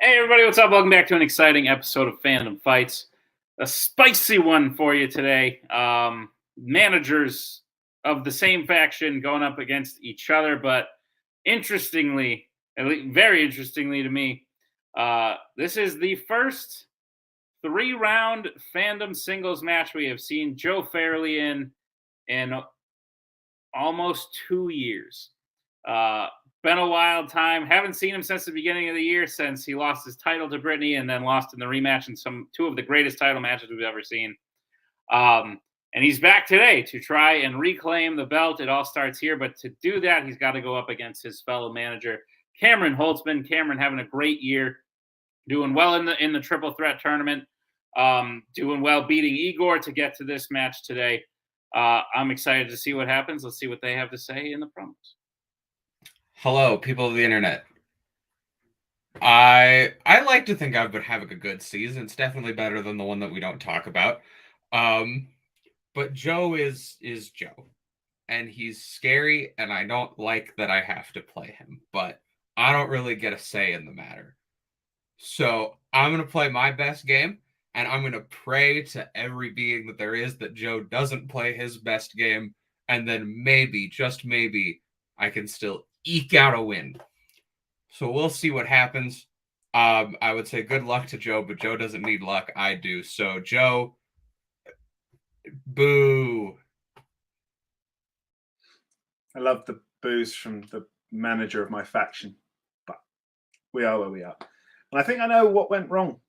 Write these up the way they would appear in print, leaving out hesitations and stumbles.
Hey everybody, what's up? Welcome back to an exciting episode of Fandom Fights. A spicy one for you today. Managers of the same faction going up against each other, but interestingly, at least very interestingly to me, this is the first 3-round Fandom singles match we have seen Joe Farrelly in almost 2 years. Been a wild time. Haven't seen him since the beginning of the year, since he lost his title to Brittany and then lost in the rematch in two of the greatest title matches we've ever seen. And he's back today to try and reclaim the belt. It all starts here, but to do that, he's got to go up against his fellow manager, Cameron Holzmann. Cameron having a great year, doing well in the triple threat tournament, doing well beating Igor to get to this match today. I'm excited to see what happens. Let's see what they have to say in the promos. Hello, people of the internet. I like to think I've been having a good season. It's definitely better than the one that we don't talk about. But Joe is Joe, and he's scary, and I don't like that I have to play him, but I don't really get a say in the matter. So I'm going to play my best game, and I'm going to pray to every being that there is that Joe doesn't play his best game, and then maybe, just maybe, I can still eke out a win. So we'll see what happens. I would say good luck to Joe, but Joe doesn't need luck. I do. So Joe, boo. I love the boos from the manager of my faction, but we are where we are. And I think I know what went wrong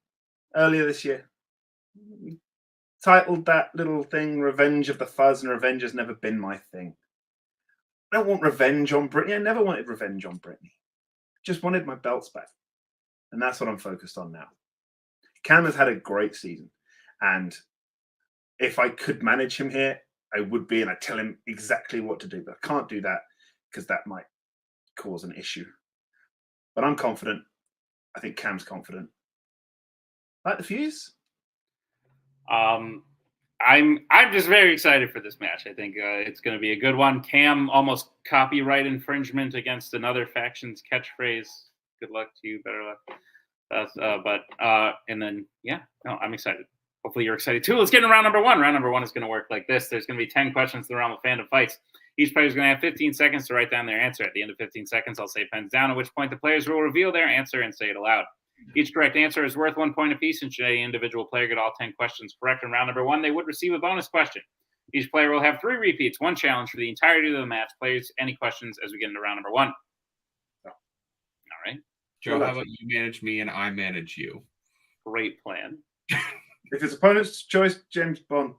earlier this year. We titled that little thing Revenge of the Fuzz, and revenge has never been my thing. I don't want revenge on Brittany. I never wanted revenge on Brittany. Just wanted my belts back. And that's what I'm focused on now. Cam has had a great season. And if I could manage him here, I would be, and I tell him exactly what to do. But I can't do that because that might cause an issue. But I'm confident. I think Cam's confident. Like the fuse? I'm just very excited for this match. I think it's going to be a good one. Cam almost copyright infringement against another faction's catchphrase. Good luck to you. Better luck. And then, yeah, no, I'm excited. Hopefully you're excited too. Let's get into round number one. Round number one is going to work like this. There's going to be 10 questions in the realm of Fandom Fights. Each player is going to have 15 seconds to write down their answer. At the end of 15 seconds, I'll say pens down, at which point the players will reveal their answer and say it aloud. Each correct answer is worth 1 point apiece, and should any individual player get all 10 questions correct in round number one, they would receive a bonus question. Each player will have 3 repeats, 1 challenge for the entirety of the match. Players, any questions as we get into round number one? All right. Joe, how about you manage me and I manage you? Great plan. If it's opponent's choice, James Bond.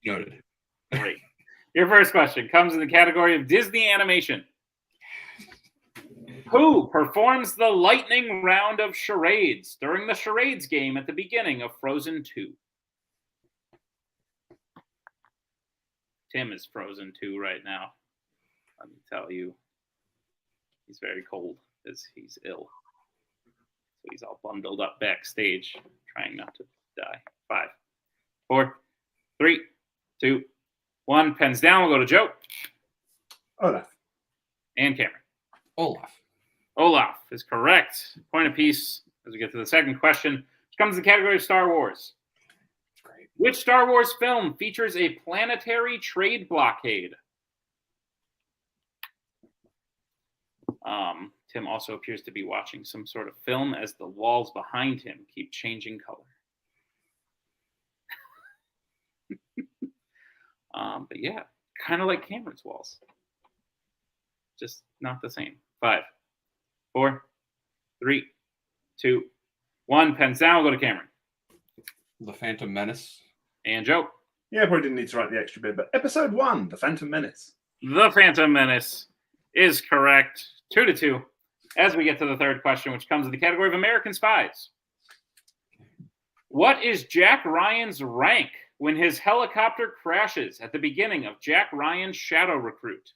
Noted. Great. Your first question comes in the category of Disney animation. Who performs the lightning round of charades during the charades game at the beginning of Frozen 2? Tim is Frozen 2 right now. Let me tell you. He's very cold because he's ill. So he's all bundled up backstage, trying not to die. 5, 4, 3, 2, 1. Pens down. We'll go to Joe. Olaf. And Cameron. Olaf is correct. Point apiece as we get to the second question, which comes in the category of Star Wars. Great. Which Star Wars film features a planetary trade blockade? Tim also appears to be watching some sort of film as the walls behind him keep changing color. But yeah, kind of like Cameron's walls. Just not the same. 5, 4, 3, 2, 1. Pens down. We'll go to Cameron. The Phantom Menace. And Joe. Yeah, probably didn't need to write the extra bit, but episode 1, The Phantom Menace. The Phantom Menace is correct. 2-2. As we get to the third question, which comes in the category of American Spies. What is Jack Ryan's rank when his helicopter crashes at the beginning of Jack Ryan's Shadow Recruit?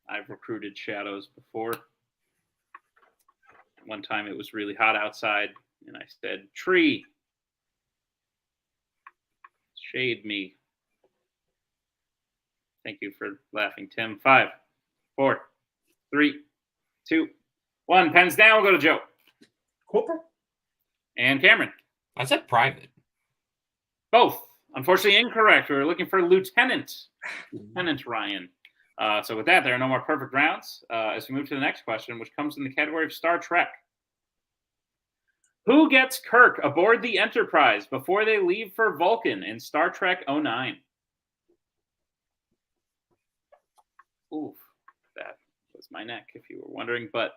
I've recruited shadows before. One time it was really hot outside, and I said, "Tree, shade me." Thank you for laughing, Tim. 5, 4, 3, 2, 1. Pens down. We'll go to Joe. Corporal? And Cameron. I said private. Both. Unfortunately, incorrect. We were looking for Lieutenant Ryan. So with that, there are no more perfect rounds. As we move to the next question, which comes in the category of Star Trek. Who gets Kirk aboard the Enterprise before they leave for Vulcan in Star Trek 09? Oof, that was my neck, if you were wondering, but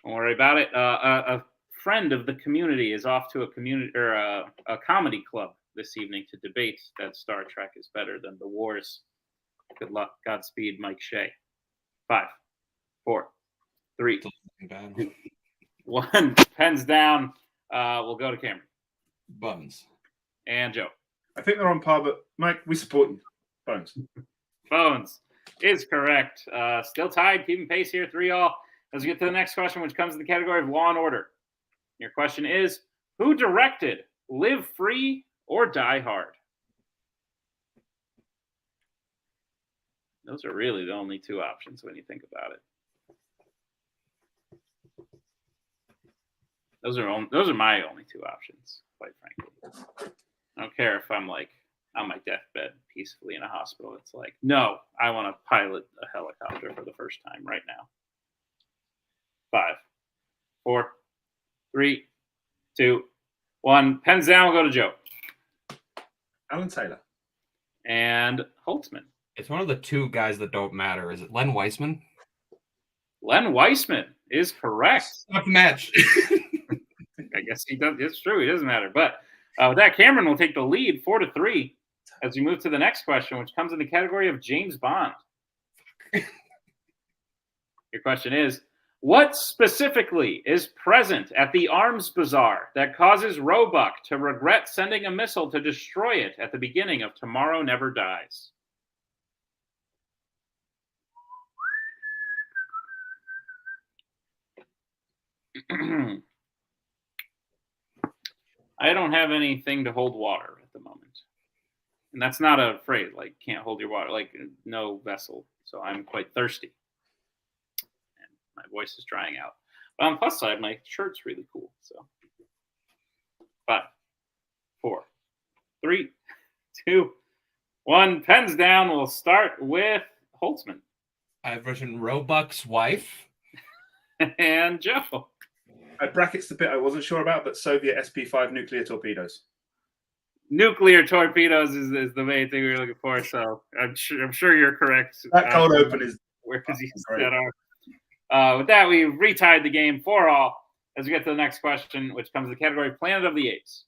don't worry about it. A friend of the community is off to a comedy club this evening to debate that Star Trek is better than the wars. Good luck. Godspeed, Mike Shea. 5, 4, 3, 2, 1. Pens down. We'll go to Cameron. Bones. And Joe. I think they're on par, but Mike, we support you. Bones. Bones is correct. Still tied, keeping pace here, 3-all. Let's get to the next question, which comes in the category of Law and Order. Your question is, who directed Live Free or Die Hard? Those are really the only two options when you think about it. Those are my only two options, quite frankly. I don't care if I'm like on my deathbed peacefully in a hospital. It's like, no, I want to pilot a helicopter for the first time right now. 5, 4, 3, 2, 1. Pens down. We'll go to Joe. Alan Taylor. And Holzmann. It's one of the two guys that don't matter. Is it Len Weissman? Len Weissman is correct. Tough match. I guess he does. It's true. He doesn't matter. But with that, Cameron will take the lead 4-3 as we move to the next question, which comes in the category of James Bond. Your question is, what specifically is present at the arms bazaar that causes Roebuck to regret sending a missile to destroy it at the beginning of Tomorrow Never Dies? I don't have anything to hold water at the moment. And that's not a phrase, like can't hold your water, like no vessel. So I'm quite thirsty. And my voice is drying out. But on the plus side, my shirt's really cool. So 5, 4, 3, 2, 1. Pens down. We'll start with Holtzmann. I've written Roebuck's wife. And Joe. I brackets the bit I wasn't sure about, but Soviet SP-5 nuclear torpedoes. Nuclear torpedoes is the main thing we were looking for. So I'm sure you're correct. That cold open is where these that are. With that, we retied the game 4-all as we get to the next question, which comes to the category Planet of the Apes.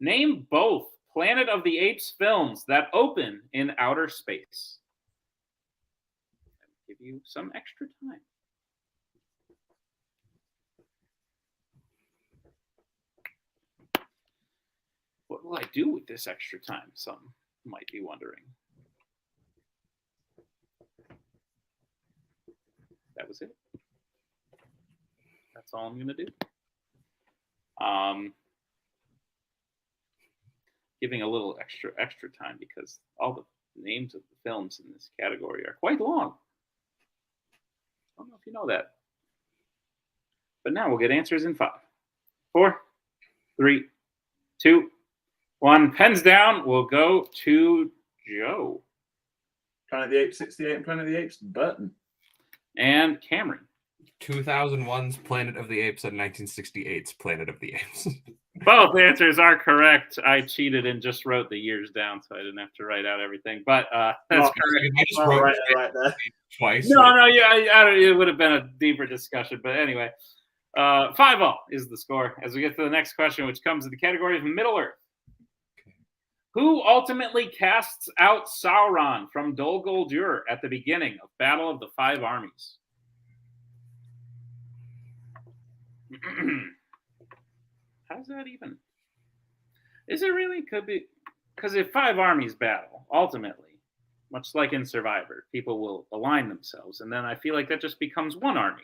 Name both Planet of the Apes films that open in outer space. I'll give you some extra time. What will I do with this extra time? Some might be wondering. That was it. That's all I'm going to do. Giving a little extra time because all the names of the films in this category are quite long. I don't know if you know that. But now we'll get answers in 5, 4, 3, 2, 1. Pens down. We'll go to Joe. Planet of the Apes 68 and Planet of the Apes Burton. And Cameron. 2001's Planet of the Apes and 1968's Planet of the Apes. Both answers are correct. I cheated and just wrote the years down, so I didn't have to write out everything. But that's correct. I just wrote right there. twice. No, yeah, it would have been a deeper discussion. But anyway, 5-all is the score as we get to the next question, which comes in the category of Middle Earth. Who ultimately casts out Sauron from Dol Guldur at the beginning of Battle of the Five Armies? How's that even? Is it really? Could be. Because if 5 armies battle, ultimately, much like in Survivor, people will align themselves. And then I feel like that just becomes 1 army.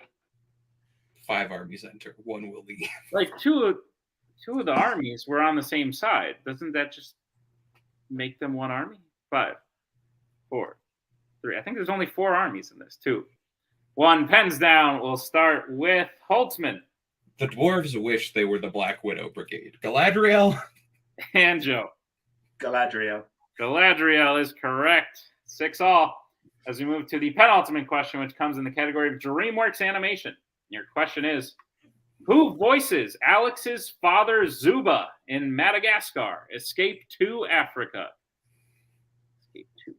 5 armies enter, 1 will leave. Like two of the armies were on the same side. Doesn't that just make them 1 army? 5, 4, 3. I think there's only 4 armies in this, 2, 1. Pens down. We'll start with Holzmann. The dwarves wish they were the Black Widow Brigade. Galadriel? And Joe. Galadriel. Galadriel is correct. 6-all. As we move to the penultimate question, which comes in the category of DreamWorks animation. Your question is, who voices Alex's father Zuba in Madagascar? Escape to Africa. Escape to Africa.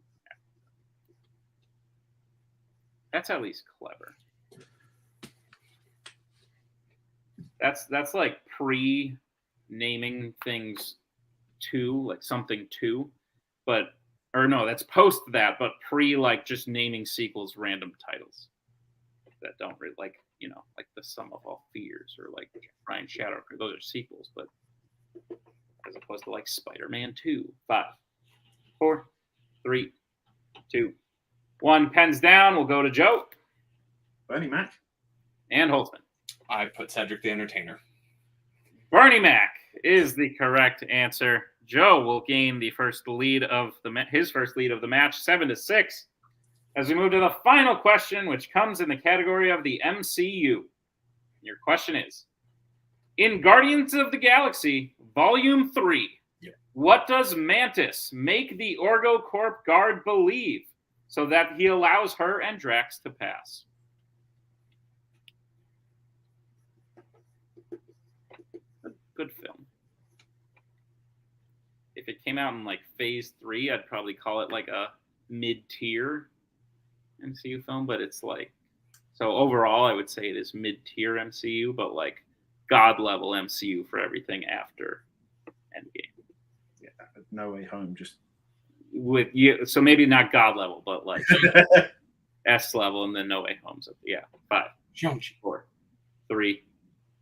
That's at least clever. That's like pre-naming things to, like something to, but or no, that's post that, but pre like just naming sequels random titles that don't really like, you know, like The Sum of All Fears or like Ryan Shadow. Those are sequels, but as opposed to like Spider-Man 2. 5, 4, 3, 2, 1. Pens down. We'll go to Joe. Bernie Mac. And Holtzmann. I put Cedric the Entertainer. Bernie Mac is the correct answer. Joe will gain the first lead of his first lead of the match, 7-6. As we move to the final question, which comes in the category of the MCU. Your question is, in Guardians of the Galaxy Volume 3, what does Mantis make the OrgoCorp guard believe so that he allows her and Drax to pass? Good film. If it came out in like phase 3, I'd probably call it like a mid-tier MCU film, but it's like, so overall I would say it is mid-tier MCU, but like god level MCU for everything after Endgame. Yeah, No Way Home just with you, so maybe not god level, but like S level, and then No Way Home's up. Yeah. 5, 4, 3,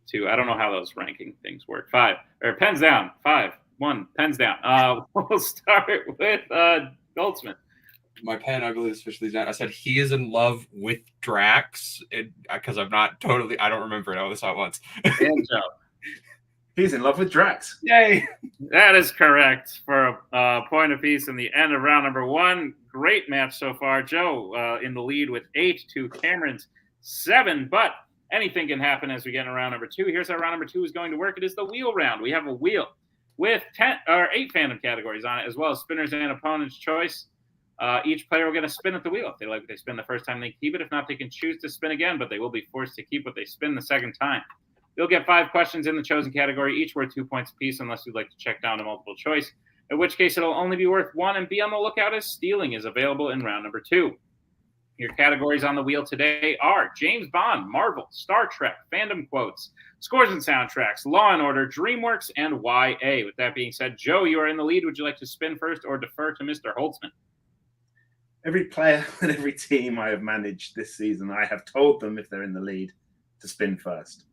2. I don't know how those ranking things work. 5 or pens down. 5, 1. Pens down. We'll start with Goldsmith. My pen, I believe, is officially down. I said he is in love with Drax because I'm not totally. I don't remember it. I only saw it once. And Joe. He's in love with Drax. Yay! That is correct for a point apiece in the end of round number 1. Great match so far. Joe in the lead with 8 to Cameron's 7, but anything can happen as we get in round number 2. Here's how round number 2 is going to work. It is the wheel round. We have a wheel with 8 fandom categories on it, as well as spinners and opponent's choice. Each player will get a spin at the wheel. If they like what they spin the first time, they keep it. If not, they can choose to spin again, but they will be forced to keep what they spin the second time. You'll get 5 questions in the chosen category, each worth 2 points apiece, unless you'd like to check down to multiple choice, in which case it'll only be worth 1, and be on the lookout as stealing is available in round number 2. Your categories on the wheel today are James Bond, Marvel, Star Trek, fandom quotes, scores and soundtracks, Law & Order, DreamWorks, and YA. With that being said, Joe, you are in the lead. Would you like to spin first or defer to Mr. Holtzmann? Every player and every team I have managed this season, I have told them if they're in the lead to spin first.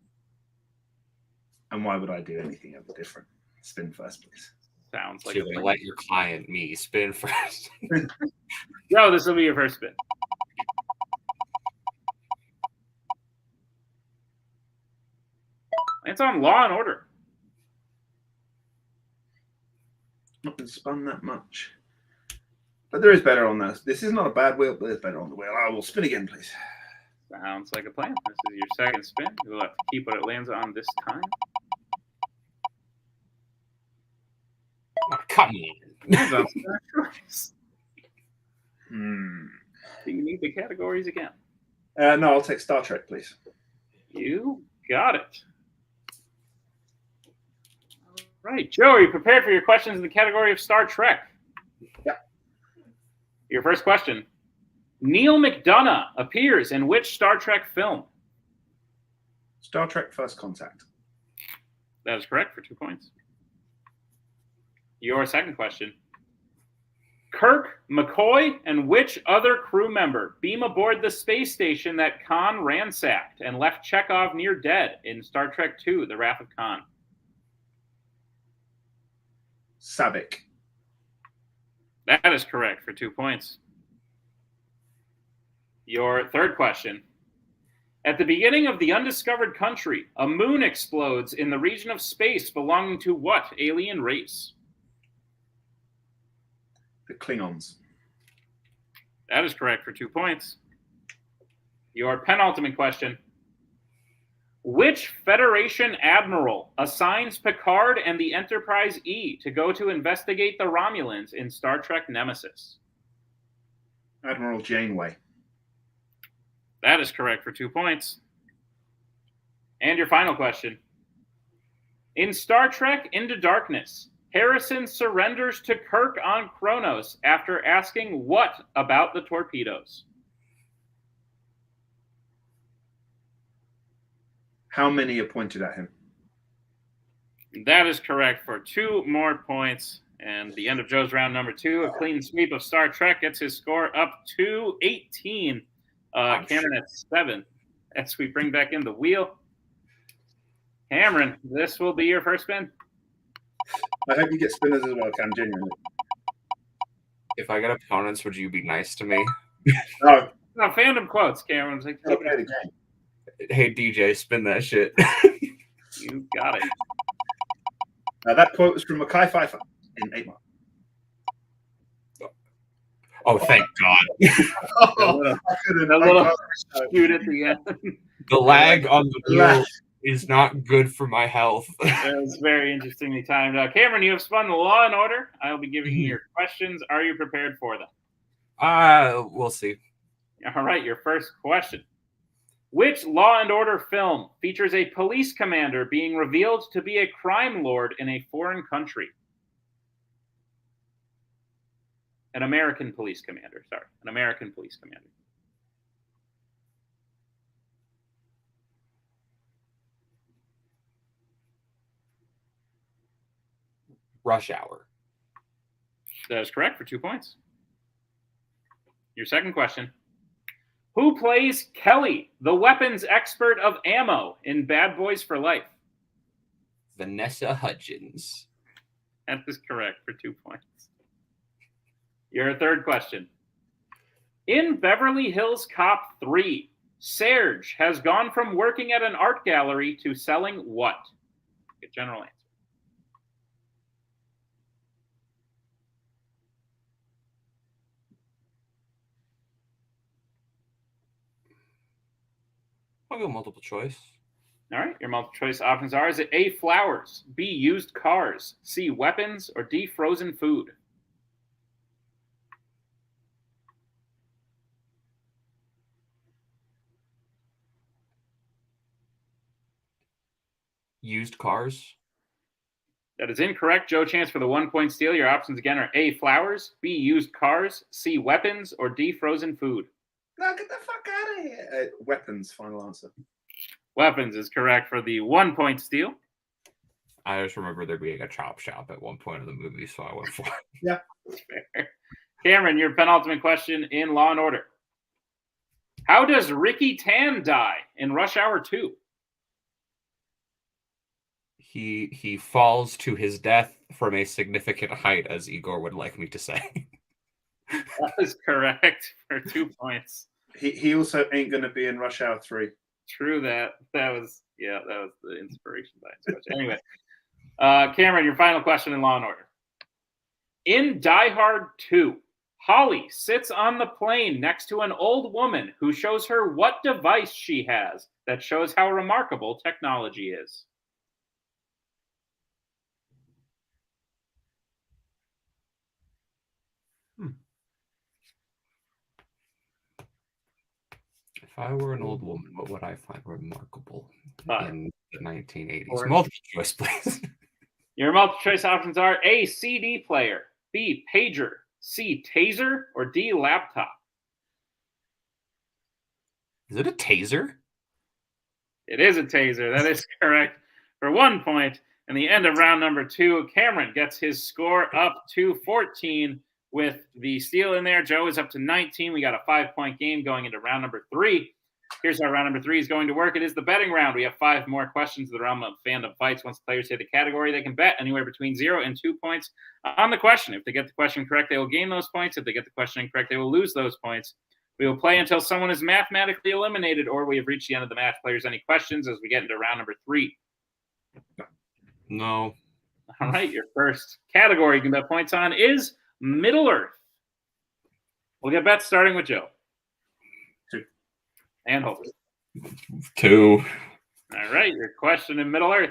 And why would I do anything ever different? Spin first, please. Sounds like So they let your client, me, spin first. Joe, this will be your first spin. It's on Law & Order. Not been spun that much. But there is better on this. This is not a bad wheel, but there's better on the wheel. I will spin again, please. Sounds like a plan. This is your second spin. You'll have to keep what it lands on this time. Oh, come on. Do you need the categories again? No, I'll take Star Trek, please. You got it. All right. Joe, are you prepared for your questions in the category of Star Trek? Yeah. Your first question. Neil McDonough appears in which Star Trek film? Star Trek First Contact. That is correct for 2 points. Your second question. Kirk, McCoy, and which other crew member beam aboard the space station that Khan ransacked and left Chekhov near dead in Star Trek II, The Wrath of Khan? Savick. That is correct for 2 points. Your third question. At the beginning of The Undiscovered Country, a moon explodes in the region of space belonging to what alien race? The Klingons. That is correct for 2 points. Your penultimate question. Which Federation admiral assigns Picard and the Enterprise E to go to investigate the Romulans in Star Trek Nemesis? Admiral Janeway. That is correct for 2 points. And your final question. In Star Trek Into Darkness, Harrison surrenders to Kirk on Kronos after asking what about the torpedoes? How many are pointed at him? That is correct for 2 more points. And the end of Joe's round number 2, a clean sweep of Star Trek gets his score up to 18. Cameron at 7. As we bring back in the wheel. Cameron, this will be your first spin. I hope you get spinners as well, Cam, genuinely. If I get opponents, would you be nice to me? No. No, Fandom quotes, Cameron. Like, I'll play the game. Hey, DJ, spin that shit. You got it. That quote was from Mackay Pfeiffer in 8 Mile. Oh, thank God. Oh, A little shoot at the end. The lag on the wheel is not good for my health. It was very interestingly timed. Cameron, you have spun the Law and Order. I will be giving you your questions. Are you prepared for them? We'll see. All right, your first question. Which Law and Order film features a police commander being revealed to be a crime lord in a foreign country? An American police commander, sorry. An American police commander. Rush Hour. That is correct for 2 points. Your second question. Who plays Kelly, the weapons expert of ammo in Bad Boys for Life? Vanessa Hudgens. That is correct for 2 points. Your third question. In Beverly Hills Cop 3, Serge has gone from working at an art gallery to selling what? A general answer. I'll go multiple choice. All right, your multiple choice options are: is it A, flowers, B, used cars, C, weapons, or D, frozen food? Used cars. That is incorrect. Joe, chance for the 1 point steal. Your options again are A, flowers, B, used cars, C, weapons, or D, frozen food. No, get the fuck out of here. Weapons, final answer. Weapons is correct for the 1 point steal. I just remember there being a chop shop at one point in the movie, so I went for it. Yeah. Fair. Cameron, your penultimate question in Law and Order. How does Ricky Tan die in Rush Hour 2? He falls to his death from a significant height, as Igor would like me to say. That is correct for 2 points. He also ain't going to be in Rush Hour 3. True that. That was the inspiration behind it. Anyway, Cameron, your final question in Law and Order. In Die Hard 2, Holly sits on the plane next to an old woman who shows her what device she has that shows how remarkable technology is. If I were an old woman, what would I find remarkable in the 1980s? Or- Multiple choice, please. Your multiple choice options are A, CD player, B, pager, C, taser, or D, laptop. Is it a taser? It is a taser. That is correct for 1 point. And the end of round number 2, Cameron gets his score up to 14 with the steal in there. Joe is up to 19. We got a 5-point game going into round number 3. Here's how round number 3 is going to work. It is the betting round. We have 5 more questions in the realm of fandom fights. Once players hit the category, they can bet anywhere between 0 and 2 points on the question. If they get the question correct, they will gain those points. If they get the question incorrect, they will lose those points. We will play until someone is mathematically eliminated or we have reached the end of the match. Players, any questions as we get into round number 3? No. All right, your first category you can bet points on is Middle Earth. We'll get bets starting with Joe. 2. And Holtzman. 2. All right, your question in Middle Earth.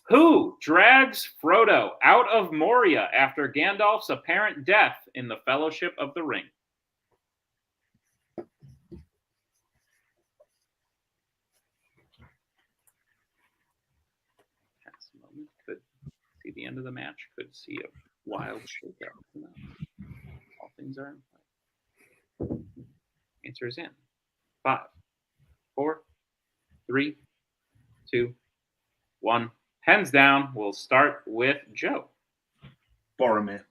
Who drags Frodo out of Moria after Gandalf's apparent death in the Fellowship of the Ring? Could see the end of the match. Could see a wild shakeout. All things are in play. Answer is in. 5, 4, 3, 2, 1. Hands down. We'll start with Joe. Boromir.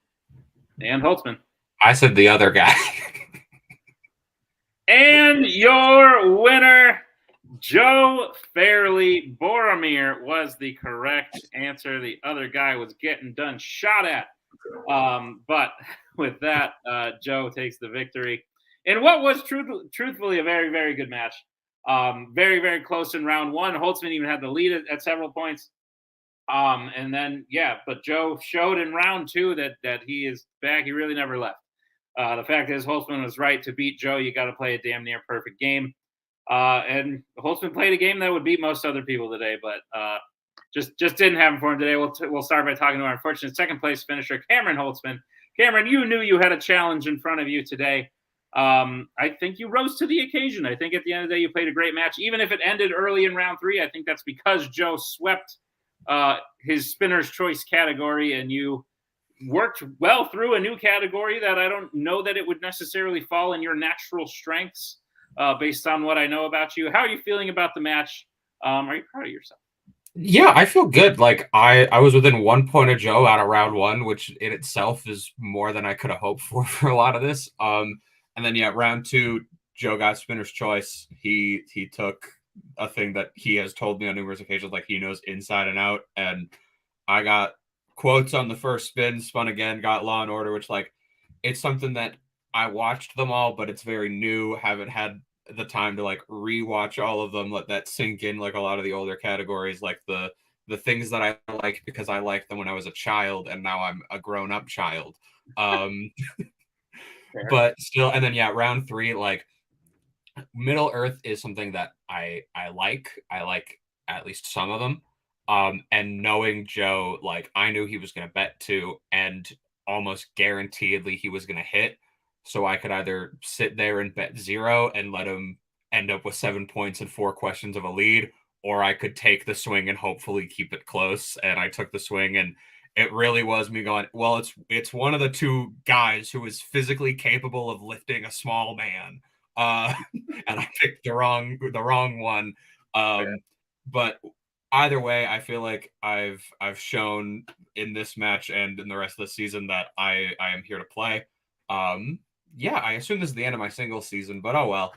And Holtzman. I said the other guy. And your winner, Joe Farrelly. Boromir was the correct answer. The other guy was getting done shot at. But with that, Joe takes the victory in what was truthfully a very, very good match. Very, very close in round 1. Holtzman even had the lead at several points. And then, but Joe showed in round 2 that he is back. He really never left. The fact is, Holtzman was right. To beat Joe, you got to play a damn near perfect game. And Holtzman played a game that would beat most other people today, but just didn't happen for him today. We'll start by talking to our unfortunate second place finisher, Cameron Holtzman. Cameron, you knew you had a challenge in front of you today. I think you rose to the occasion. I think at the end of the day, you played a great match. Even if it ended early in round 3, I think that's because Joe swept his spinner's choice category, and you worked well through a new category that I don't know that it would necessarily fall in your natural strengths based on what I know about you. How are you feeling about the match? Are you proud of yourself? Yeah, I feel good. Like I was within 1 point of Joe out of round 1, which in itself is more than I could have hoped for a lot of this. And then round 2, Joe got spinner's choice. He took a thing that he has told me on numerous occasions, like he knows inside and out. And I got quotes on the first spin, spun again, got Law and Order, which like it's something that I watched them all, but it's very new. Haven't had the time to like rewatch all of them, let that sink in, like a lot of the older categories, like the things that I like because I liked them when I was a child and now I'm a grown-up child. But still, and then round 3, like Middle Earth is something that I like at least some of them. And knowing Joe, like I knew he was going to bet 2 and almost guaranteedly he was going to hit. So I could either sit there and bet 0 and let him end up with 7 points and 4 questions of a lead, or I could take the swing and hopefully keep it close. And I took the swing, and it really was me going, well, it's one of the 2 guys who is physically capable of lifting a small man. And I picked the wrong one. But either way, I feel like I've shown in this match and in the rest of the season that I am here to play. I assume this is the end of my single season, but oh well.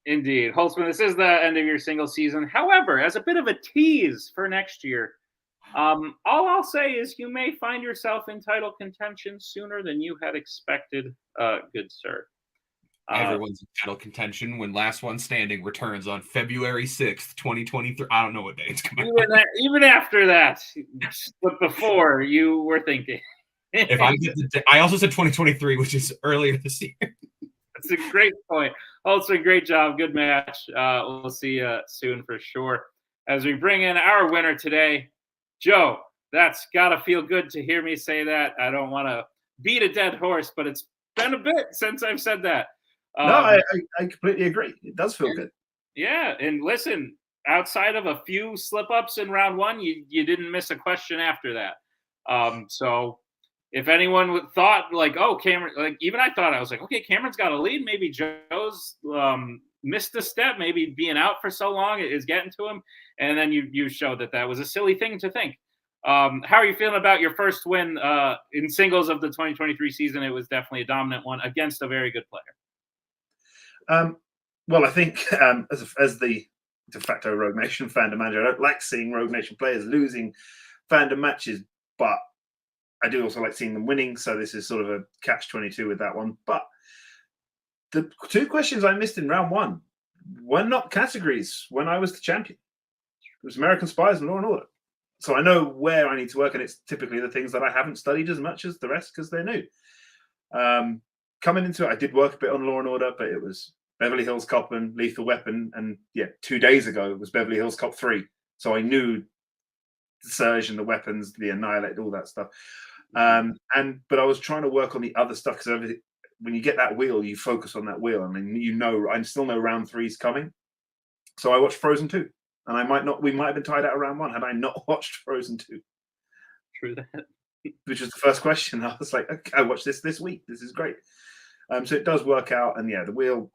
Indeed. Holtzman, this is the end of your single season. However, as a bit of a tease for next year, all I'll say is you may find yourself in title contention sooner than you had expected, good sir. Everyone's in title contention when Last One Standing returns on February 6th, 2023. I don't know what day it's coming out. Even after that, but before you were thinking. If I also said 2023, which is earlier this year. That's a great point. Also, great job. Good match. We'll see you soon for sure. As we bring in our winner today, Joe, that's got to feel good to hear me say that. I don't want to beat a dead horse, but it's been a bit since I've said that. No, I completely agree. It does feel good. Yeah, and listen, outside of a few slip-ups in round 1, you didn't miss a question after that. So if anyone thought like, oh, Cameron, like even I thought, I was like, okay, Cameron's got a lead. Maybe Joe's missed a step. Maybe being out for so long is getting to him. And then you showed that was a silly thing to think. How are you feeling about your first win in singles of the 2023 season? It was definitely a dominant one against a very good player. Well, I think as the de facto Rogue Nation Fandom manager, I don't like seeing Rogue Nation players losing Fandom matches, but I do also like seeing them winning. So this is sort of a catch-22 with that one. But the 2 questions I missed in round 1 were not categories when I was the champion. It was American Spies and Law and Order. So I know where I need to work, and it's typically the things that I haven't studied as much as the rest because they're new. coming into it, I did work a bit on Law and Order, but it was Beverly Hills Cop and Lethal Weapon, and 2 days ago it was Beverly Hills Cop 3. So I knew the surge and the weapons, the annihilate, all that stuff. But I was trying to work on the other stuff because when you get that wheel, you focus on that wheel, and then I still know round 3's coming. So I watched Frozen 2, and we might have been tied out of round 1 had I not watched Frozen 2. True that. Which was the first question. I was like, okay, I watched this week. This is great. So it does work out, and the wheel.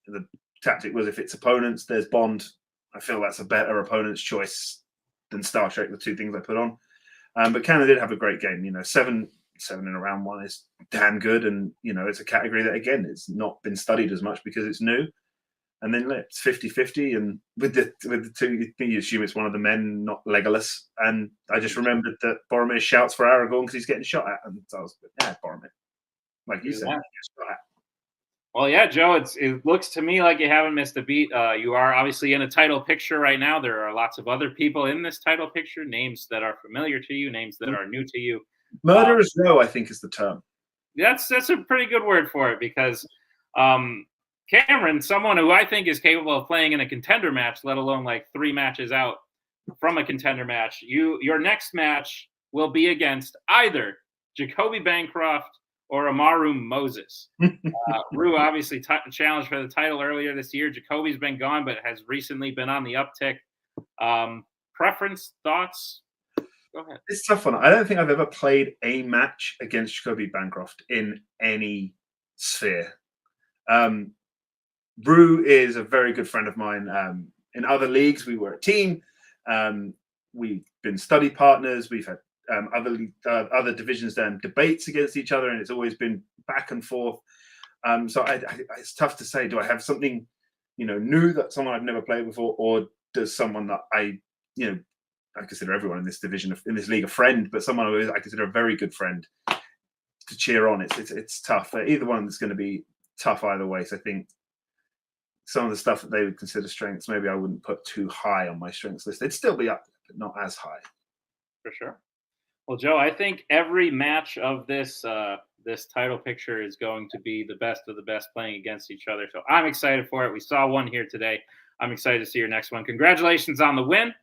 The tactic was if it's opponents, there's Bond. I feel that's a better opponent's choice than Star Trek, the 2 things I put on. But Canada did have a great game. 7 in a round 1 is damn good, and it's a category that again it's not been studied as much because it's new. And then it's 50-50, and with the 2, you assume it's one of the men, not Legolas. And I just remembered that Boromir shouts for Aragorn because he's getting shot at, and so I was Boromir, like you said, shot at. Well, yeah, Joe, it looks to me like you haven't missed a beat. You are obviously in a title picture right now. There are lots of other people in this title picture, names that are familiar to you, names that are new to you. Murderer's Row, I think, is the term. That's a pretty good word for it because Cameron, someone who I think is capable of playing in a contender match, let alone like 3 matches out from a contender match, your next match will be against either Jacoby Bancroft or Amaru Moses. Rue obviously challenged for the title earlier this year. Jacoby's been gone, but has recently been on the uptick. Preference, thoughts? Go ahead. It's a tough one. I don't think I've ever played a match against Jacoby Bancroft in any sphere. Rue is a very good friend of mine. In other leagues, we were a team. We've been study partners. We've had other divisions done debates against each other, and it's always been back and forth. So it's tough to say. Do I have something, new that someone I've never played before, or does someone that I consider everyone in this division, in this league, a friend, but someone who I consider a very good friend to cheer on? It's tough. Either one is going to be tough either way. So I think some of the stuff that they would consider strengths, maybe I wouldn't put too high on my strengths list. They'd still be up, but not as high. For sure. Well, Joe, I think every match of this title picture is going to be the best of the best playing against each other. So I'm excited for it. We saw one here today. I'm excited to see your next one. Congratulations on the win.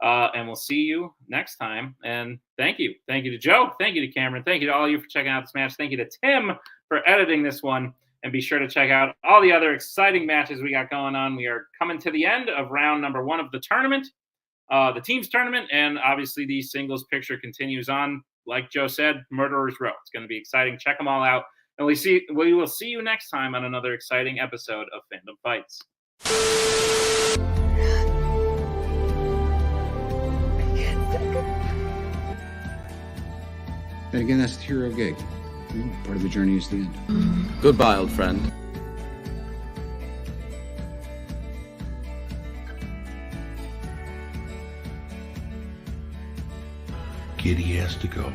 And we'll see you next time. And thank you. Thank you to Joe. Thank you to Cameron. Thank you to all of you for checking out this match. Thank you to Tim for editing this one. And be sure to check out all the other exciting matches we got going on. We are coming to the end of round number 1 of the tournament. The teams tournament, and obviously the singles picture continues on. Like Joe said, Murderer's Row. It's going to be exciting. Check them all out. And we will see you next time on another exciting episode of Fandom Fights. And again, that's the hero gig. Part of the journey is the end. Goodbye, old friend. Kitty has to go.